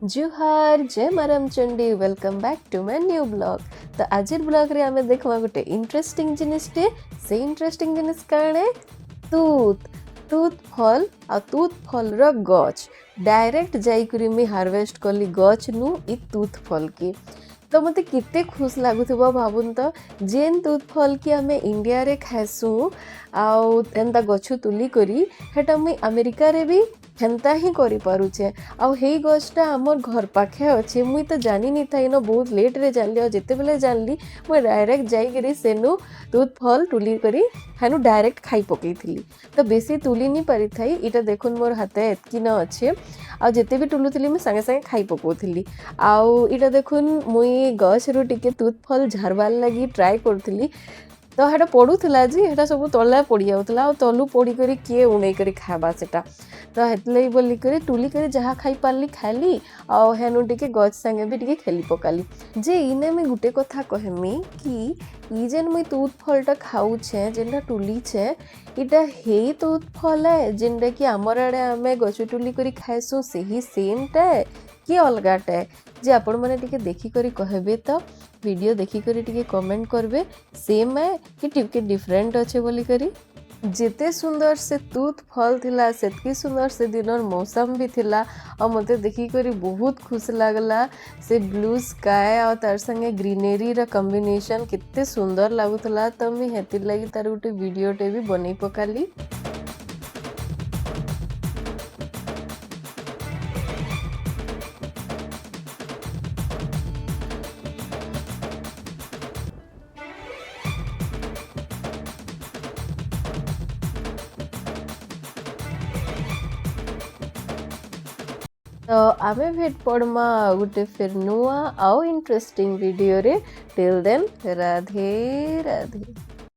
जुहार जय मारम Chandi welcome back to my new blog. तो आज ब्लॉग रे आमे देखवा गोटे इंटरेस्टिंग जिनिसटे से इंटरेस्टिंग जिनिस काणे तूत तूत फल आ तूत फल रो गछ डायरेक्ट जाई करी मी हार्वेस्ट कली गछ नु इ तूत फल की। तो मते किते खुश लागुथबो भाबुन तो जेन तूत फल की आमे इंडिया रे खाइसु आउ एंता गछ तुली करी हेटा मुई अमेरिका रे भी हेन्ता ही करि पारुछे। आउ हेई गछटा हमर घर पाखे अछि मुई तो जानि नि थाई न बहुत लेट रे जानली और जेते बेले जानली मुई डायरेक्ट जाई करी सेनु तूत फल तुली करी हानु डायरेक्ट खाई पकेइथिली। तो बेसी तुली नि पारि थाई इटा देखुन मोर हाथे एतकी न अछि आ जेते भी तुलुथिली मैं संगे संगे खाई पकोथिली। आउ इटा देखुन मुई गछ रु टिके तूत फल झारबार लगी ट्राई करथिली तो हेटा पड़ुला जी हेटा सब तले पड़ जाऊला तलू पड़ी करी किए उणई करी खाबा सेटा तो हेतले बोली करी तुली करी जहाँ खाई पारली खाली आउ हेनु टिके गछ संगे भी टिके खेली पकाली। जे इने मैं गुटे कथा कहमी कि ई जेन मुई तूत फलटा खाऊछे जेनटा तुली छे इटा हे तूत फल है जेनटा कि आमर आड़े आमे गछ तुली करी खाइसु सेही सेमटा कि अलगाटा जे आपण मैंने टिके देखी करी कहबे तो वीडियो देखी करी टिके कमेंट करबे सेम है कि टिके डिफरेंट अच्छे बोली करी। जेते सुंदर से तूत फल थिला सेतकी सुंदर से दिनर मौसम भी थिला और मते देखी करी बहुत खुश लागला से ब्लू स्काई और तार संगे ग्रीनरी रा कॉम्बिनेशन कितने सुंदर लागुथला तो मैं हेतिर लगी तार गोटे वीडियोटे भी बनै पकाली। तो आमे भेट पड़मा गोटे फिर नुआ आउ इंटरेस्टिंग वीडियो रे टिल देन राधे राधे।